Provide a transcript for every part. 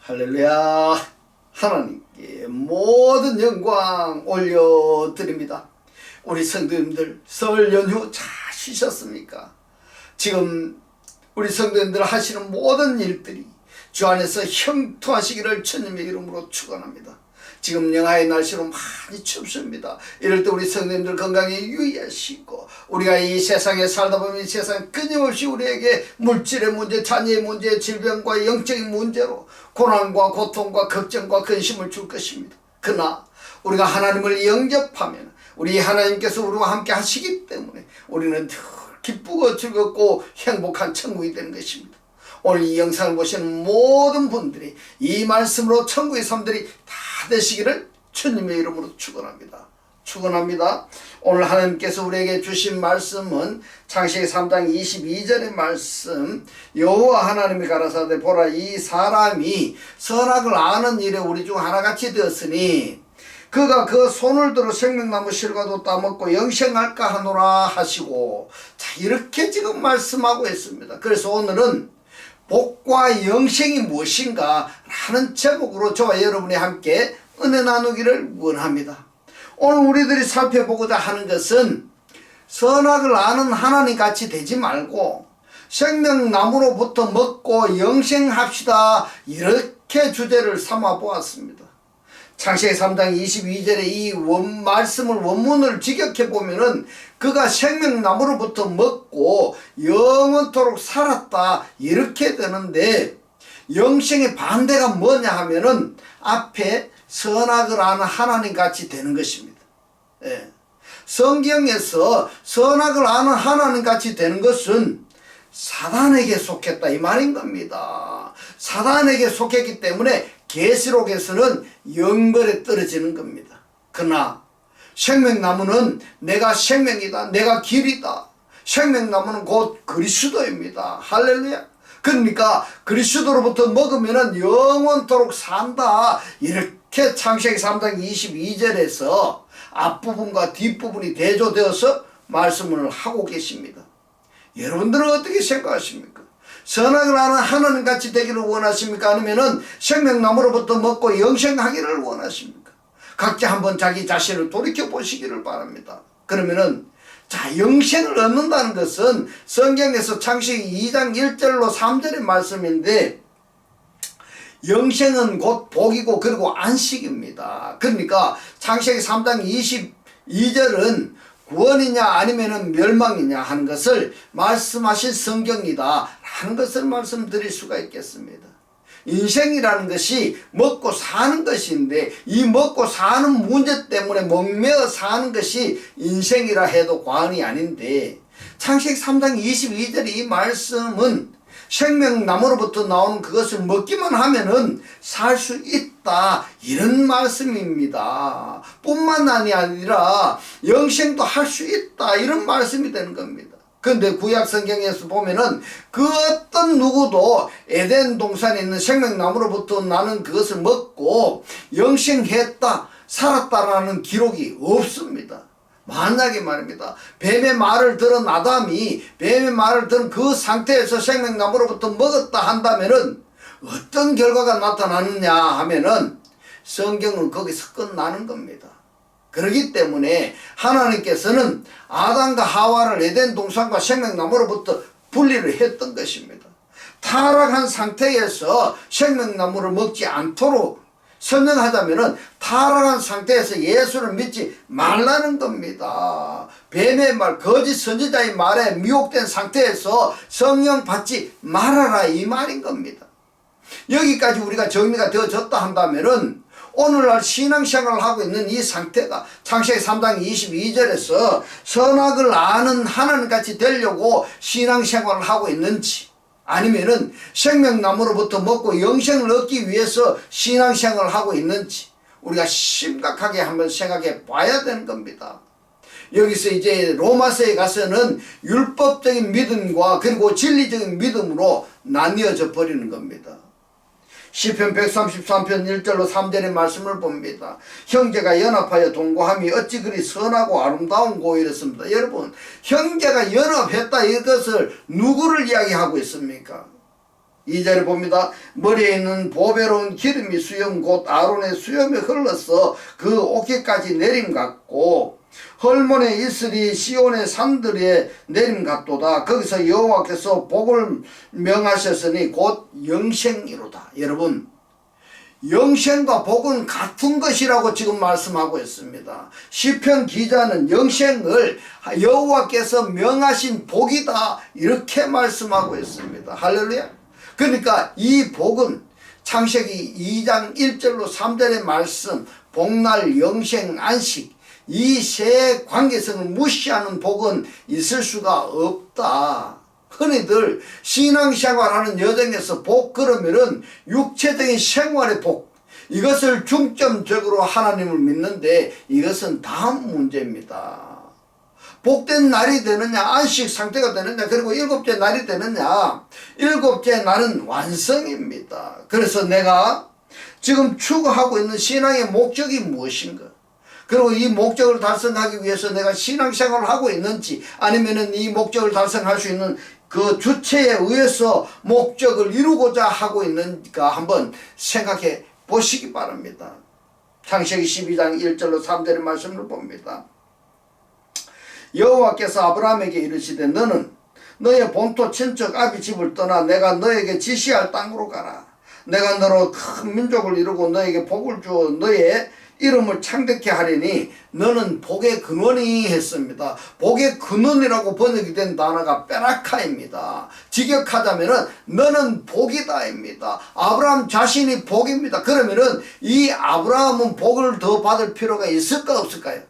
할렐루야. 하나님께 모든 영광 올려드립니다. 우리 성도님들 설 연휴 잘 쉬셨습니까? 지금 우리 성도님들 하시는 모든 일들이 주 안에서 형통하시기를 주님의 이름으로 축원합니다. 지금 영하의 날씨로 많이 춥습니다. 이럴 때 우리 성도님들 건강에 유의하시고, 우리가 이 세상에 살다 보면 이 세상 끊임없이 우리에게 물질의 문제, 자녀의 문제, 질병과 영적인 문제로 고난과 고통과 걱정과 근심을 줄 것입니다. 그러나 우리가 하나님을 영접하면 우리 하나님께서 우리와 함께 하시기 때문에 우리는 늘 기쁘고 즐겁고 행복한 천국이 되는 것입니다. 오늘 이 영상을 보시는 모든 분들이 이 말씀으로 천국의 삶들이 다 되시기를 주님의 이름으로 축원합니다. 축원합니다. 오늘 하나님께서 우리에게 주신 말씀은 창세기 3장 22절의 말씀, 여호와 하나님이 가라사대 보라, 이 사람이 선악을 아는 일에 우리 중 하나같이 되었으니 그가 그 손을 들어 생명나무 실과도 따먹고 영생할까 하노라 하시고, 자, 이렇게 지금 말씀하고 있습니다. 그래서 오늘은 복과 영생이 무엇인가 라는 제목으로 저와 여러분이 함께 은혜 나누기를 원합니다. 오늘 우리들이 살펴보고자 하는 것은 선악을 아는 하나님 같이 되지 말고 생명나무로부터 먹고 영생합시다, 이렇게 주제를 삼아 보았습니다. 창세기 3장 22절의 이 말씀을 원문을 직역해 보면은 그가 생명나무로부터 먹고 영원토록 살았다, 이렇게 되는데, 영생의 반대가 뭐냐 하면은 앞에 선악을 아는 하나님 같이 되는 것입니다. 예. 성경에서 선악을 아는 하나님 같이 되는 것은 사단에게 속했다 이 말인 겁니다. 사단에게 속했기 때문에 계시록에서는 영벌에 떨어지는 겁니다. 그러나 생명나무는 내가 생명이다, 내가 길이다, 생명나무는 곧 그리스도입니다. 할렐루야. 그러니까 그리스도로부터 먹으면 영원토록 산다, 이렇게 창세기 3장 22절에서 앞부분과 뒷부분이 대조되어서 말씀을 하고 계십니다. 여러분들은 어떻게 생각하십니까? 선악을 아는 하나님 같이 되기를 원하십니까? 아니면은 생명나무로부터 먹고 영생하기를 원하십니까? 각자 한번 자기 자신을 돌이켜 보시기를 바랍니다. 그러면은, 자, 영생을 얻는다는 것은 성경에서 창세기 2장 1절로 3절의 말씀인데, 영생은 곧 복이고 그리고 안식입니다. 그러니까 창세기 3장 22절은 구원이냐 아니면은 멸망이냐 하는 것을 말씀하신 성경이다 하는 것을 말씀드릴 수가 있겠습니다. 인생이라는 것이 먹고 사는 것인데, 이 먹고 사는 문제 때문에 목매어 사는 것이 인생이라 해도 과언이 아닌데, 창세기 3장 22절의 이 말씀은 생명나무로부터 나오는 그것을 먹기만 하면은 살 수 있다, 이런 말씀입니다. 뿐만 아니라 영생도 할 수 있다, 이런 말씀이 되는 겁니다. 그런데 구약 성경에서 보면은 그 어떤 누구도 에덴 동산에 있는 생명나무로부터 나는 그것을 먹고 영생했다, 살았다라는 기록이 없습니다. 만약에 말입니다, 뱀의 말을 들은 아담이 뱀의 말을 들은 그 상태에서 생명나무로부터 먹었다 한다면은 어떤 결과가 나타나느냐 하면은 성경은 거기서 끝나는 겁니다. 그렇기 때문에 하나님께서는 아담과 하와를 에덴 동산과 생명나무로부터 분리를 했던 것입니다. 타락한 상태에서 생명나무를 먹지 않도록 설명하자면은 타락한 상태에서 예수를 믿지 말라는 겁니다. 뱀의 말, 거짓 선지자의 말에 미혹된 상태에서 성령 받지 말아라, 이 말인 겁니다. 여기까지 우리가 정리가 되어졌다 한다면은 오늘날 신앙생활을 하고 있는 이 상태가 창세기 3장 22절에서 선악을 아는 하나님같이 되려고 신앙생활을 하고 있는지, 아니면은 생명나무로부터 먹고 영생을 얻기 위해서 신앙생활을 하고 있는지 우리가 심각하게 한번 생각해 봐야 되는 겁니다. 여기서 이제 로마서에 가서는 율법적인 믿음과 그리고 진리적인 믿음으로 나뉘어져 버리는 겁니다. 시편 133편 1절로 3절의 말씀을 봅니다. 형제가 연합하여 동거함이 어찌 그리 선하고 아름다운고, 이랬습니다. 여러분, 형제가 연합했다, 이것을 누구를 이야기하고 있습니까? 2절에 봅니다. 머리에 있는 보배로운 기름이 수염 곧 아론의 수염에 흘러서 그 어깨까지 내림 같고 헐몬의 이슬이 시온의 산들에 내림 같도다. 거기서 여호와께서 복을 명하셨으니 곧 영생이로다. 여러분, 영생과 복은 같은 것이라고 지금 말씀하고 있습니다. 시편 기자는 영생을 여호와께서 명하신 복이다 이렇게 말씀하고 있습니다. 할렐루야. 그러니까 이 복은 창세기 2장 1절로 3절의 말씀, 복날, 영생, 안식, 이 세 관계성을 무시하는 복은 있을 수가 없다. 흔히들 신앙생활하는 여정에서 복 그러면은 육체적인 생활의 복, 이것을 중점적으로 하나님을 믿는데 이것은 다음 문제입니다. 복된 날이 되느냐, 안식 상태가 되느냐, 그리고 일곱째 날이 되느냐. 일곱째 날은 완성입니다. 그래서 내가 지금 추구하고 있는 신앙의 목적이 무엇인가, 그리고 이 목적을 달성하기 위해서 내가 신앙생활을 하고 있는지, 아니면은 이 목적을 달성할 수 있는 그 주체에 의해서 목적을 이루고자 하고 있는가 한번 생각해 보시기 바랍니다. 창세기 12장 1절로 3절의 말씀을 봅니다. 여호와께서 아브라함에게 이르시되 너는 너의 본토 친척 아비 집을 떠나 내가 너에게 지시할 땅으로 가라. 내가 너로 큰 민족을 이루고 너에게 복을 주어 너의 이름을 창대케 하리니 너는 복의 근원이 했습니다. 복의 근원이라고 번역이 된 단어가 베라카입니다. 직역하자면은 너는 복이다입니다. 아브라함 자신이 복입니다. 그러면은 이 아브라함은 복을 더 받을 필요가 있을까 없을까요?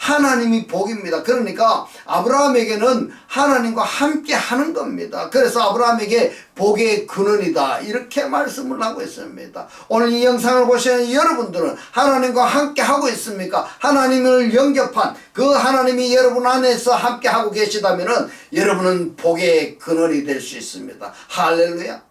하나님이 복입니다. 그러니까 아브라함에게는 하나님과 함께 하는 겁니다. 그래서 아브라함에게 복의 근원이다 이렇게 말씀을 하고 있습니다. 오늘 이 영상을 보시는 여러분들은 하나님과 함께 하고 있습니까? 하나님을 영접한 그 하나님이 여러분 안에서 함께 하고 계시다면 여러분은 복의 근원이 될 수 있습니다. 할렐루야.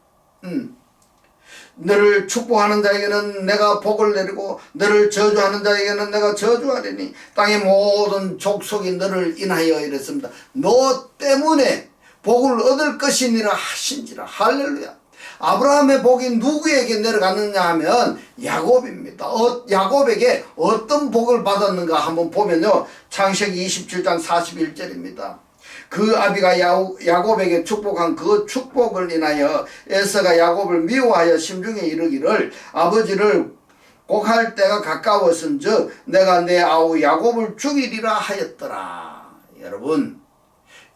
너를 축복하는 자에게는 내가 복을 내리고 너를 저주하는 자에게는 내가 저주하리니 땅의 모든 족속이 너를 인하여 이랬습니다. 너 때문에 복을 얻을 것이니라 하신지라. 할렐루야. 아브라함의 복이 누구에게 내려갔느냐 하면 야곱입니다. 야곱에게 어떤 복을 받았는가 한번 보면요, 창세기 27장 41절입니다. 그 아비가 야곱에게 축복한 그 축복을 인하여 에서가 야곱을 미워하여 심중에 이르기를 아버지를 곡할 때가 가까웠은즉 내가 내 아우 야곱을 죽이리라 하였더라. 여러분,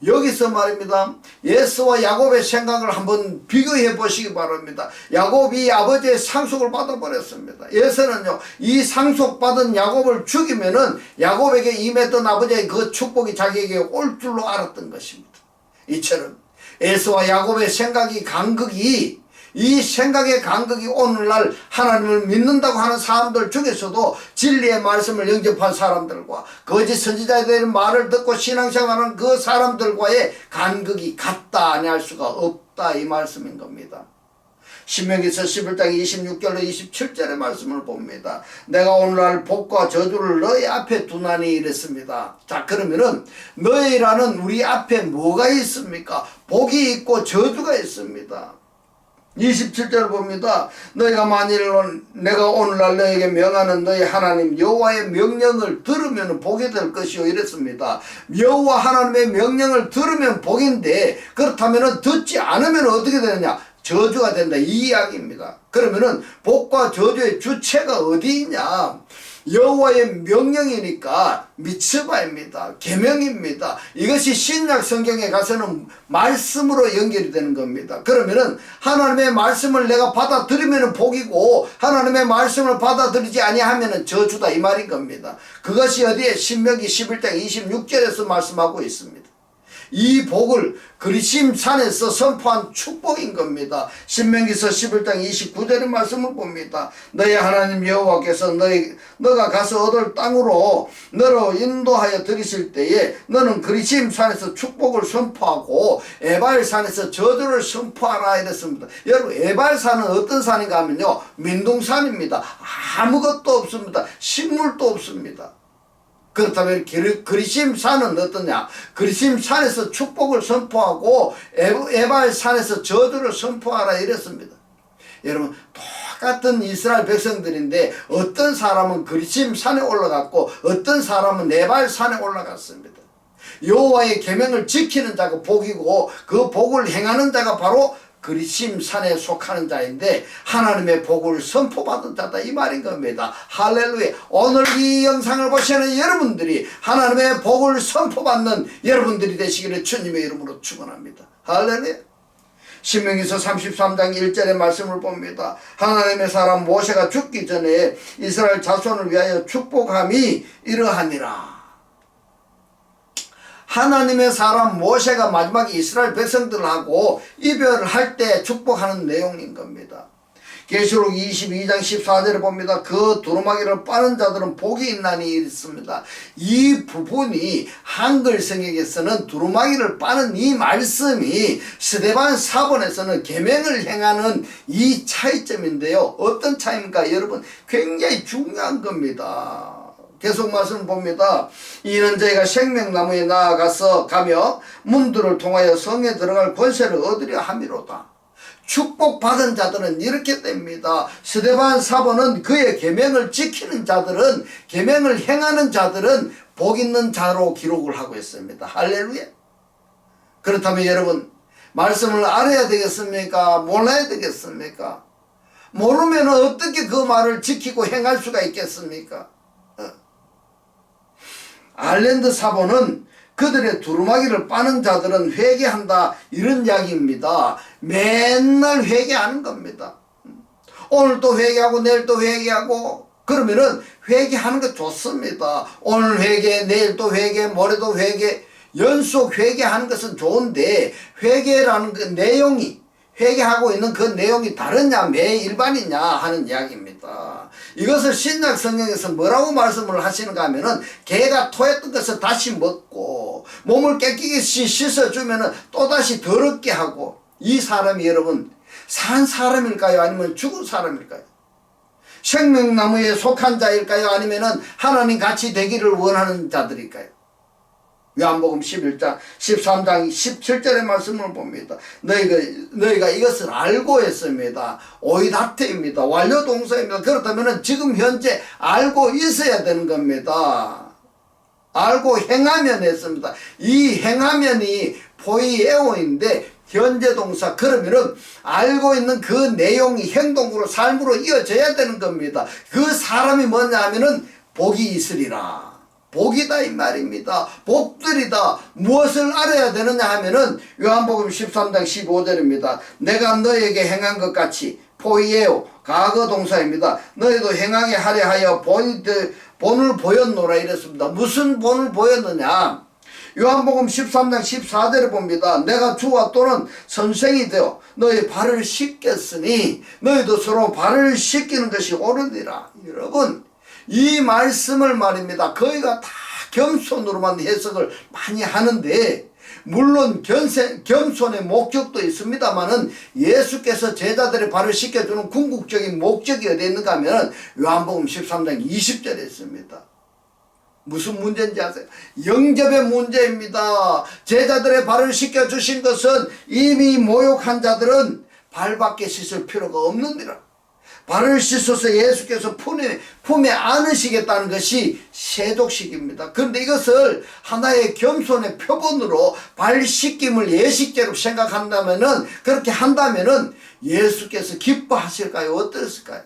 여기서 말입니다. 에서와 야곱의 생각을 한번 비교해 보시기 바랍니다. 야곱이 아버지의 상속을 받아버렸습니다. 에서는요, 이 상속받은 야곱을 죽이면은 야곱에게 임했던 아버지의 그 축복이 자기에게 올 줄로 알았던 것입니다. 이처럼 에서와 야곱의 생각이 간극이, 이 생각의 간극이 오늘날 하나님을 믿는다고 하는 사람들 중에서도 진리의 말씀을 영접한 사람들과 거짓 선지자들의 말을 듣고 신앙생활하는 그 사람들과의 간극이 같다 아니할 수가 없다 이 말씀인 겁니다. 신명기서 11장 26절로 27절의 말씀을 봅니다. 내가 오늘날 복과 저주를 너희 앞에 두나니 이랬습니다. 자, 그러면은 너희라는 우리 앞에 뭐가 있습니까? 복이 있고 저주가 있습니다. 27절 봅니다. 너희가 만일 내가 오늘날 너에게 명하는 너희 하나님 여호와의 명령을 들으면 복이 될 것이요 이랬습니다. 여호와 하나님의 명령을 들으면 복인데 그렇다면 듣지 않으면 어떻게 되느냐? 저주가 된다 이 이야기입니다. 그러면은 복과 저주의 주체가 어디 있냐? 여호와의 명령이니까 미츠바입니다. 계명입니다. 이것이 신약 성경에 가서는 말씀으로 연결이 되는 겁니다. 그러면은 하나님의 말씀을 내가 받아들이면 복이고 하나님의 말씀을 받아들이지 아니하면 저주다 이 말인 겁니다. 그것이 어디에 신명기 11장 26절에서 말씀하고 있습니다. 이 복을 그리심 산에서 선포한 축복인 겁니다. 신명기서 11장 29절의 말씀을 봅니다. 너희 하나님 여호와께서 너가 가서 얻을 땅으로 너로 인도하여 들이실 때에 너는 그리심 산에서 축복을 선포하고 에발 산에서 저주를 선포하라 이랬습니다. 여러분, 에발 산은 어떤 산인가 하면요, 민둥산입니다. 아무것도 없습니다. 식물도 없습니다. 그렇다면 그리심산은 어떠냐? 그리심산에서 축복을 선포하고 에발산에서 저주를 선포하라 이랬습니다. 여러분, 똑같은 이스라엘 백성들인데 어떤 사람은 그리심산에 올라갔고 어떤 사람은 에발산에 올라갔습니다. 여호와의 계명을 지키는 자가 복이고 그 복을 행하는 자가 바로 그리심산에 속하는 자인데 하나님의 복을 선포받은 자다 이 말인 겁니다. 할렐루야. 오늘 이 영상을 보시는 여러분들이 하나님의 복을 선포받는 여러분들이 되시기를 주님의 이름으로 축원합니다. 할렐루야. 신명기서 33장 1절의 말씀을 봅니다. 하나님의 사람 모세가 죽기 전에 이스라엘 자손을 위하여 축복함이 이러하니라. 하나님의 사람 모세가 마지막에 이스라엘 백성들하고 이별을 할 때 축복하는 내용인 겁니다. 계시록 22장 14절에 봅니다. 그 두루마기를 빠는 자들은 복이 있나니 있습니다. 이 부분이 한글 성경에서는 두루마기를 빠는 이 말씀이 스데반 사본에서는 계명을 행하는 이 차이점인데요. 어떤 차이입니까? 여러분, 굉장히 중요한 겁니다. 계속 말씀 봅니다. 이는 저희가 생명나무에 나아가서 가며 문들을 통하여 성에 들어갈 권세를 얻으려 함이로다. 축복받은 자들은 이렇게 됩니다. 스데반 사본은 그의 계명을 지키는 자들은, 계명을 행하는 자들은 복 있는 자로 기록을 하고 있습니다. 할렐루야. 그렇다면 여러분, 말씀을 알아야 되겠습니까? 몰라야 되겠습니까? 모르면 어떻게 그 말을 지키고 행할 수가 있겠습니까? 아일랜드 사본은 그들의 두루마기를 빠는 자들은 회개한다 이런 이야기입니다. 맨날 회개하는 겁니다. 오늘 또 회개하고 내일 또 회개하고 그러면은 회개하는 거 좋습니다. 오늘 회개, 내일 또 회개, 모레도 회개, 연속 회개하는 것은 좋은데 회개라는 그 내용이, 회개하고 있는 그 내용이 다르냐 일반이냐 하는 이야기입니다. 이것을 신약 성경에서 뭐라고 말씀을 하시는가 하면은 개가 토했던 것을 다시 먹고 몸을 깨끗이 씻어주면은 또다시 더럽게 하고, 이 사람이 여러분 산 사람일까요? 아니면 죽은 사람일까요? 생명나무에 속한 자일까요? 아니면은 하나님 같이 되기를 원하는 자들일까요? 요한복음 11장 13장 17절의 말씀을 봅니다. 너희가 이것을 알고 했습니다. 오이다테입니다. 완료동사입니다. 그렇다면 지금 현재 알고 있어야 되는 겁니다. 알고 행하면 했습니다. 이 행하면이 포이에오인데 현재 동사, 그러면은 알고 있는 그 내용이 행동으로 삶으로 이어져야 되는 겁니다. 그 사람이 뭐냐 하면은 복이 있으리라. 복이다 이 말입니다. 복들이다. 무엇을 알아야 되느냐 하면은 요한복음 13장 15절입니다. 내가 너에게 행한 것 같이, 포이에오 과거 동사입니다. 너희도 행하게 하려 하여 본을 보였노라 이랬습니다. 무슨 본을 보였느냐? 요한복음 13장 14절에 봅니다. 내가 주와 또는 선생이 되어 너희 발을 씻겠으니 너희도 서로 발을 씻기는 것이 옳으니라. 여러분, 이 말씀을 말입니다. 거기가 다 겸손으로만 해석을 많이 하는데, 물론 겸손의 목적도 있습니다만은 예수께서 제자들의 발을 씻겨주는 궁극적인 목적이 어디 있는가 하면 요한복음 13장 20절에 있습니다. 무슨 문제인지 아세요? 영접의 문제입니다. 제자들의 발을 씻겨주신 것은 이미 모욕한 자들은 발밖에 씻을 필요가 없느니라. 발을 씻어서 예수께서 품에 안으시겠다는 것이 세족식입니다. 그런데 이것을 하나의 겸손의 표본으로 발 씻김을 예식제로 생각한다면은, 그렇게 한다면은 예수께서 기뻐하실까요? 어떠실까요?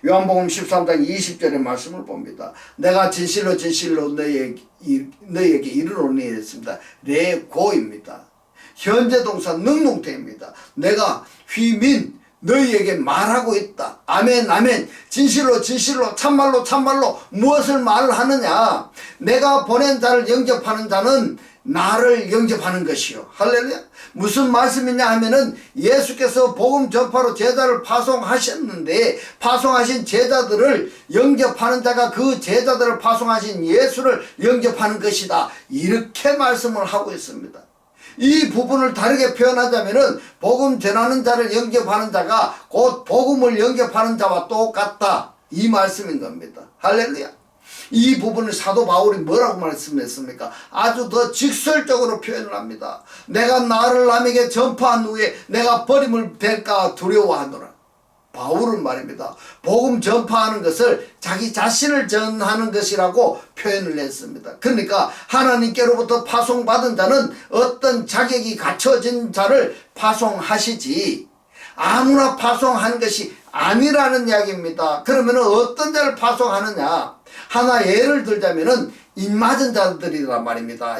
요한복음 13장 20절의 말씀을 봅니다. 내가 진실로 진실로 너희에게 이르노니 했습니다. 레고입니다. 현재 동사 능동태입니다. 내가 휘민 너희에게 말하고 있다. 아멘 아멘. 진실로 진실로 참말로 참말로 무엇을 말하느냐? 내가 보낸 자를 영접하는 자는 나를 영접하는 것이요. 할렐루야. 무슨 말씀이냐 하면은 예수께서 복음 전파로 제자를 파송하셨는데, 파송하신 제자들을 영접하는 자가 그 제자들을 파송하신 예수를 영접하는 것이다. 이렇게 말씀을 하고 있습니다. 이 부분을 다르게 표현하자면은 복음 전하는 자를 영접하는 자가 곧 복음을 영접하는 자와 똑같다 이 말씀인 겁니다. 할렐루야. 이 부분을 사도 바울이 뭐라고 말씀했습니까? 아주 더 직설적으로 표현을 합니다. 내가 나를 남에게 전파한 후에 내가 버림을 될까 두려워하노라. 바울은 말입니다. 복음 전파하는 것을 자기 자신을 전하는 것이라고 표현을 했습니다. 그러니까 하나님께로부터 파송받은 자는 어떤 자격이 갖춰진 자를 파송하시지 아무나 파송하는 것이 아니라는 이야기입니다. 그러면 어떤 자를 파송하느냐? 하나 예를 들자면은 인맞은 자들이란 말입니다.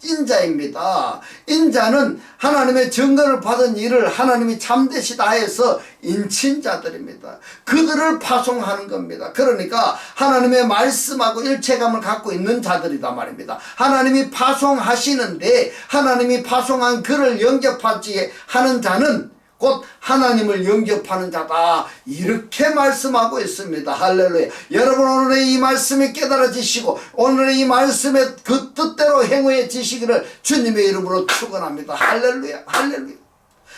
인자입니다. 인자는 하나님의 증거를 받은 일을 하나님이 참되시다 해서 인친 자들입니다. 그들을 파송하는 겁니다. 그러니까 하나님의 말씀하고 일체감을 갖고 있는 자들이다 말입니다. 하나님이 파송하시는데 하나님이 파송한 그를 영접하지 하는 자는 곧 하나님을 영접하는 자다, 이렇게 말씀하고 있습니다. 할렐루야. 여러분, 오늘의 이 말씀이 깨달아지시고 오늘의 이 말씀의 그 뜻대로 행해지시기를 주님의 이름으로 축원합니다. 할렐루야. 할렐루야.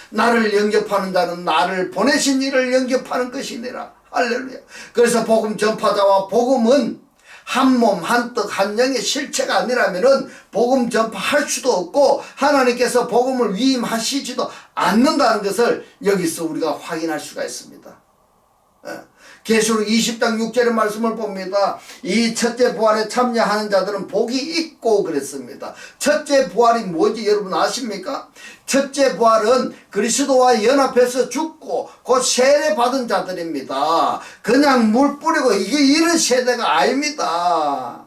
나를 영접하는 자는 나를 보내신 이를 영접하는 것이니라. 할렐루야. 그래서 복음 전파자와 복음은 한 몸, 한 떡, 한 영의 실체가 아니라면은 복음 전파할 수도 없고 하나님께서 복음을 위임하시지도 않는다는 것을 여기서 우리가 확인할 수가 있습니다. 계시록 20장 6절의 말씀을 봅니다. 이 첫째 부활에 참여하는 자들은 복이 있고 그랬습니다. 첫째 부활이 뭐지 여러분 아십니까? 첫째 부활은 그리스도와 연합해서 죽고 곧 세례받은 자들입니다. 그냥 물 뿌리고 이게 이런 세대가 아닙니다.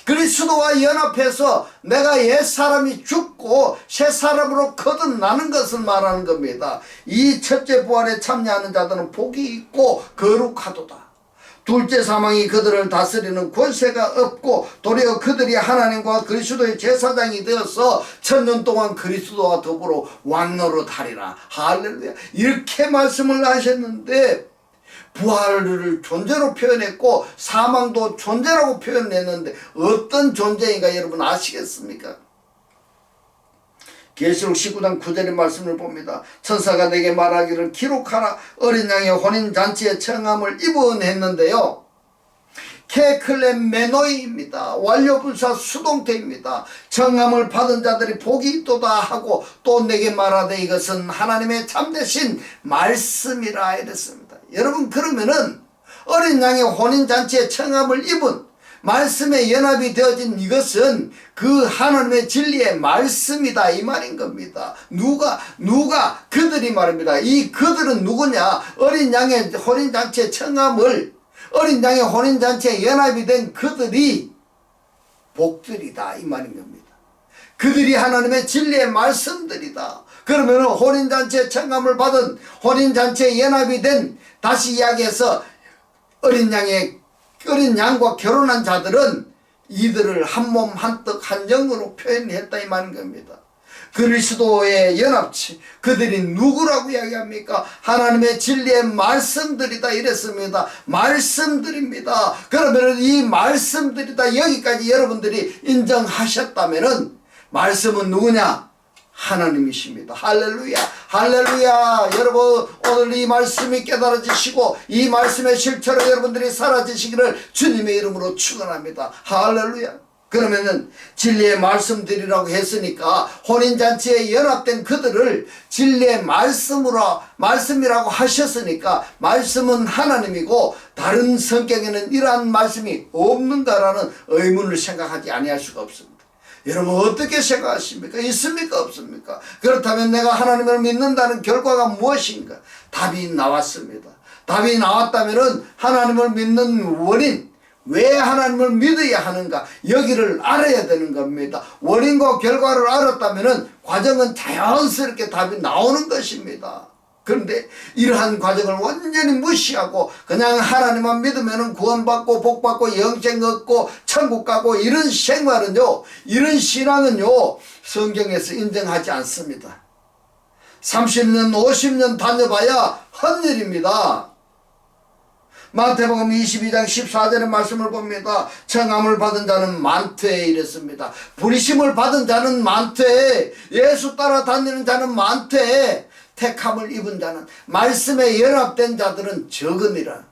그리스도와 연합해서 내가 옛사람이 죽고 새사람으로 거듭나는 것을 말하는 겁니다. 이 첫째 부활에 참여하는 자들은 복이 있고 거룩하도다. 둘째 사망이 그들을 다스리는 권세가 없고 도리어 그들이 하나님과 그리스도의 제사장이 되어서 천년 동안 그리스도와 더불어 왕노릇하리라. 할렐루야. 이렇게 말씀을 하셨는데 부활을 존재로 표현했고 사망도 존재라고 표현했는데 어떤 존재인가 여러분 아시겠습니까? 계시록 19장 9절의 말씀을 봅니다. 천사가 내게 말하기를 기록하라. 어린 양의 혼인잔치에 청함을 입은 했는데요. 케클레메노이입니다. 완료분사 수동태입니다. 청함을 받은 자들이 복이 있도다 하고 또 내게 말하되 이것은 하나님의 참되신 말씀이라 이랬습니다. 여러분, 그러면은 어린 양의 혼인잔치에 청함을 입은 말씀에 연합이 되어진 이것은 그 하나님의 진리의 말씀이다 이 말인 겁니다. 누가 그들이 말입니다. 이 그들은 누구냐? 어린 양의 혼인잔치에 청함을 어린 양의 혼인잔치에 연합이 된 그들이 복들이다 이 말인 겁니다. 그들이 하나님의 진리의 말씀들이다. 그러면 혼인잔치에 청함을 받은 혼인잔치에 연합이 된, 다시 이야기해서 어린 양과 결혼한 자들은 이들을 한 몸 한 떡 한 영으로 표현했다 이 말인 겁니다. 그리스도의 연합체, 그들이 누구라고 이야기합니까? 하나님의 진리의 말씀들이다 이랬습니다. 말씀들입니다. 그러면 이 말씀들이다 여기까지 여러분들이 인정하셨다면은 말씀은 누구냐? 하나님이십니다. 할렐루야. 할렐루야. 여러분, 오늘 이 말씀이 깨달아지시고 이 말씀의 실체로 여러분들이 사라지시기를 주님의 이름으로 축원합니다. 할렐루야. 그러면은 진리의 말씀들이라고 했으니까 혼인잔치에 연합된 그들을 진리의 말씀이라고 하셨으니까 말씀은 하나님이고 다른 성경에는 이러한 말씀이 없는가라는 의문을 생각하지 아니할 수가 없습니다. 여러분, 어떻게 생각하십니까? 있습니까? 없습니까? 그렇다면 내가 하나님을 믿는다는 결과가 무엇인가? 답이 나왔습니다. 답이 나왔다면 하나님을 믿는 원인, 왜 하나님을 믿어야 하는가? 여기를 알아야 되는 겁니다. 원인과 결과를 알았다면 과정은 자연스럽게 답이 나오는 것입니다. 그런데 이러한 과정을 완전히 무시하고 그냥 하나님만 믿으면 구원받고 복받고 영생 얻고 천국 가고 이런 생활은요, 이런 신앙은요 성경에서 인정하지 않습니다. 30년 50년 다녀봐야 헛일입니다. 마태복음 22장 14절의 말씀을 봅니다. 청함을 받은 자는 많되 이랬습니다. 부리심을 받은 자는 많되, 예수 따라 다니는 자는 많되, 택함을 입은 자는, 말씀에 연합된 자들은 적음이라.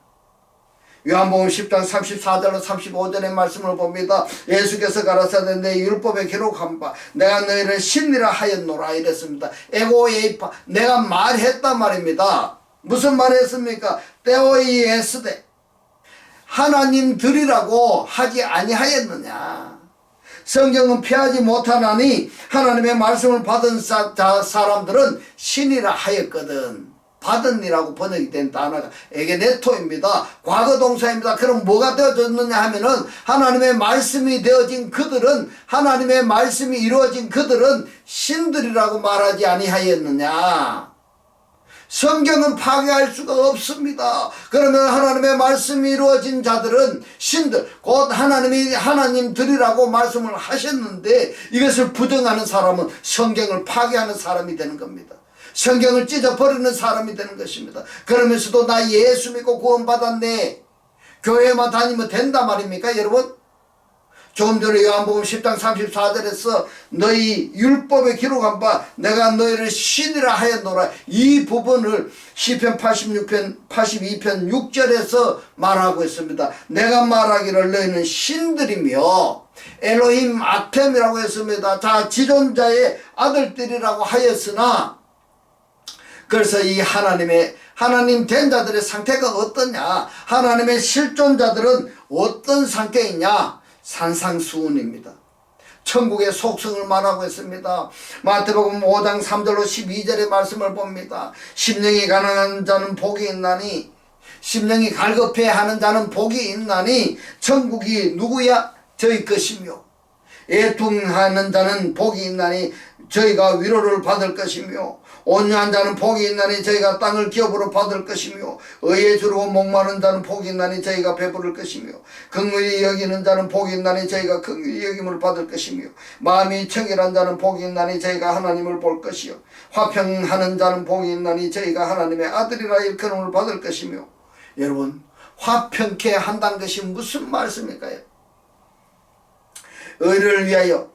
요한복음 10장 34절로 35절의 말씀을 봅니다. 예수께서 가라사대 내 율법에 기록한 바 내가 너희를 신이라 하였노라 이랬습니다. 에고에이파, 내가 말했단 말입니다. 무슨 말했습니까? 때오이에스데, 하나님들이라고 하지 아니하였느냐. 성경은 피하지 못하나니 하나님의 말씀을 받은 사람들은 신이라 하였거든. 받은이라고 번역이 된 단어가 에게네토입니다. 과거 동사입니다. 그럼 뭐가 되어졌느냐 하면은 하나님의 말씀이 되어진 그들은, 하나님의 말씀이 이루어진 그들은 신들이라고 말하지 아니하였느냐. 성경은 파괴할 수가 없습니다. 그러면 하나님의 말씀이 이루어진 자들은 신들, 곧 하나님이 하나님들이라고 말씀을 하셨는데 이것을 부정하는 사람은 성경을 파괴하는 사람이 되는 겁니다. 성경을 찢어버리는 사람이 되는 것입니다. 그러면서도 나 예수 믿고 구원받았네, 교회만 다니면 된다 말입니까 여러분? 조금 전에 요한복음 10장 34절에서 너희 율법에 기록한 바 내가 너희를 신이라 하였노라, 이 부분을 시편 82편 6절에서 말하고 있습니다. 내가 말하기를 너희는 신들이며 엘로힘 아템이라고 했습니다. 자, 지존자의 아들들이라고 하였으나, 그래서 이 하나님 된 자들의 상태가 어떠냐, 하나님의 실존자들은 어떤 상태이냐, 산상수훈입니다. 천국의 속성을 말하고 있습니다. 마태복음 5장 3절로 12절의 말씀을 봅니다. 심령이 가난한 자는 복이 있나니, 심령이 갈급해하는 자는 복이 있나니 천국이 누구야? 저희 것이며, 애통하는 자는 복이 있나니 저희가 위로를 받을 것이며, 온유한 자는 복이 있나니 저희가 땅을 기업으로 받을 것이며, 의에 주르고 목마른 자는 복이 있나니 저희가 배부를 것이며, 긍휼히 여기는 자는 복이 있나니 저희가 긍휼히 여김을 받을 것이며, 마음이 청결한 자는 복이 있나니 저희가 하나님을 볼 것이요, 화평하는 자는 복이 있나니 저희가 하나님의 아들이라 일컬음을 받을 것이며. 여러분, 화평케 한다는 것이 무슨 말씀일까요? 의를 위하여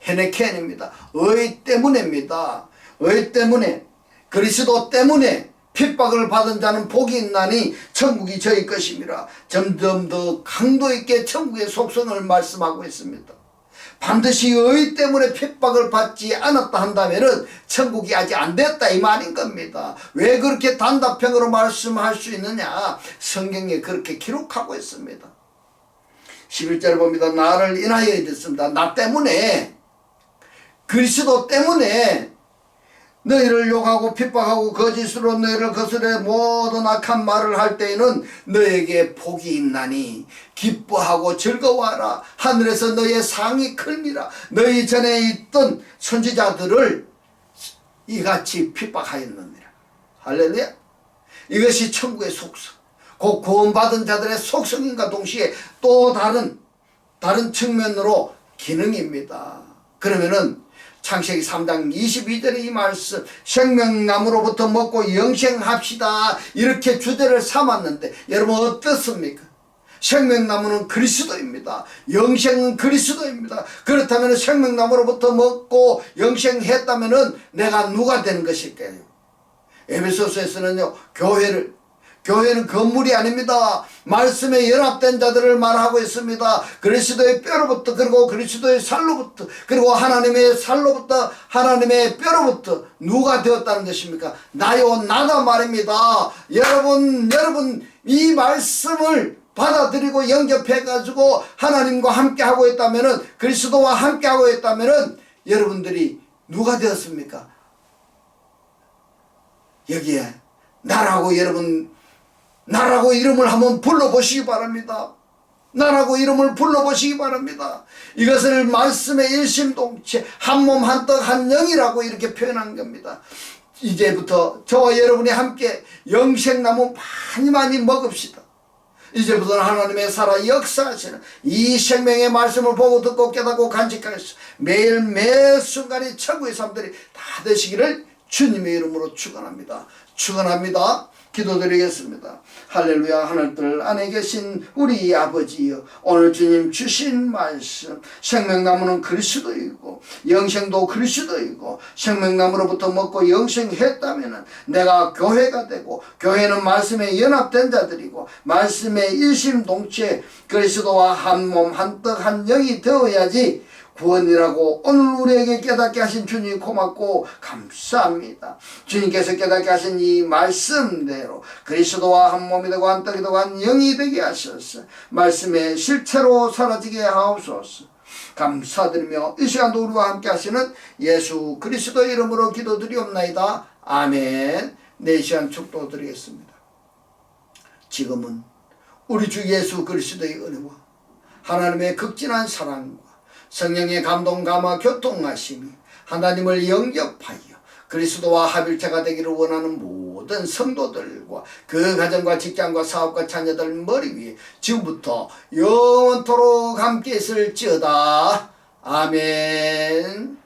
헤네켄입니다. 의 때문입니다. 의 때문에, 그리스도 때문에 핍박을 받은 자는 복이 있나니 천국이 저희 것임이라. 점점 더 강도 있게 천국의 속성을 말씀하고 있습니다. 반드시 의 때문에 핍박을 받지 않았다 한다면은 천국이 아직 안 됐다 이 말인 겁니다. 왜 그렇게 단답형으로 말씀할 수 있느냐? 성경에 그렇게 기록하고 있습니다. 11절 봅니다. 나를 인하여 이랬습니다. 나 때문에, 그리스도 때문에 너희를 욕하고 핍박하고 거짓으로 너희를 거스려 모든 악한 말을 할 때에는 너에게 복이 있나니 기뻐하고 즐거워하라. 하늘에서 너희의 상이 클니라. 너희 전에 있던 선지자들을 이같이 핍박하였느니라. 할렐루야. 이것이 천국의 속성, 곧 구원받은 자들의 속성인가 동시에 또 다른 측면으로 기능입니다. 그러면은 창세기 3장 22절의 이 말씀, 생명나무로부터 먹고 영생합시다, 이렇게 주제를 삼았는데 여러분 어떻습니까? 생명나무는 그리스도입니다. 영생은 그리스도입니다. 그렇다면 생명나무로부터 먹고 영생했다면 내가 누가 되는 것일까요? 에베소서에서는요, 교회는 건물이 아닙니다. 말씀에 연합된 자들을 말하고 있습니다. 그리스도의 뼈로부터, 그리고 그리스도의 살로부터, 그리고 하나님의 살로부터, 하나님의 뼈로부터 누가 되었다는 것입니까? 나요, 나다 말입니다. 여러분 이 말씀을 받아들이고 영접해가지고 하나님과 함께하고 있다면은, 그리스도와 함께하고 있다면은 여러분들이 누가 되었습니까? 여기에 나라고 이름을 한번 불러보시기 바랍니다. 나라고 이름을 불러보시기 바랍니다. 이것을 말씀의 일심동체, 한몸 한떡 한영이라고 이렇게 표현한 겁니다. 이제부터 저와 여러분이 함께 영생나무 많이 먹읍시다. 이제부터는 하나님의 살아 역사하시는 이 생명의 말씀을 보고 듣고 깨닫고 간직하셔서 매일 매 순간이 천국의 삶들이 다 되시기를 주님의 이름으로 축원합니다. 기도드리겠습니다. 할렐루야. 하늘들 안에 계신 우리 아버지여, 오늘 주님 주신 말씀, 생명나무는 그리스도이고 영생도 그리스도이고, 생명나무로부터 먹고 영생했다면 내가 교회가 되고, 교회는 말씀에 연합된 자들이고 말씀에 일심동체 그리스도와 한 몸 한 떡 한 영이 되어야지 구원이라고 오늘 우리에게 깨닫게 하신 주님 고맙고 감사합니다. 주님께서 깨닫게 하신 이 말씀대로 그리스도와 한 몸이 되고 한 떡이 되고 한 영이 되게 하셔서 말씀의 실체로 사라지게 하옵소서. 감사드리며 이 시간도 우리와 함께 하시는 예수 그리스도의 이름으로 기도드리옵나이다. 아멘. 네, 시간 축도드리겠습니다. 지금은 우리 주 예수 그리스도의 은혜와 하나님의 극진한 사랑과 성령의 감동 감화 교통하심이 하나님을 영접하여 그리스도와 합일체가 되기를 원하는 모든 성도들과 그 가정과 직장과 사업과 자녀들 머리 위에 지금부터 영원토록 함께 있을지어다. 아멘.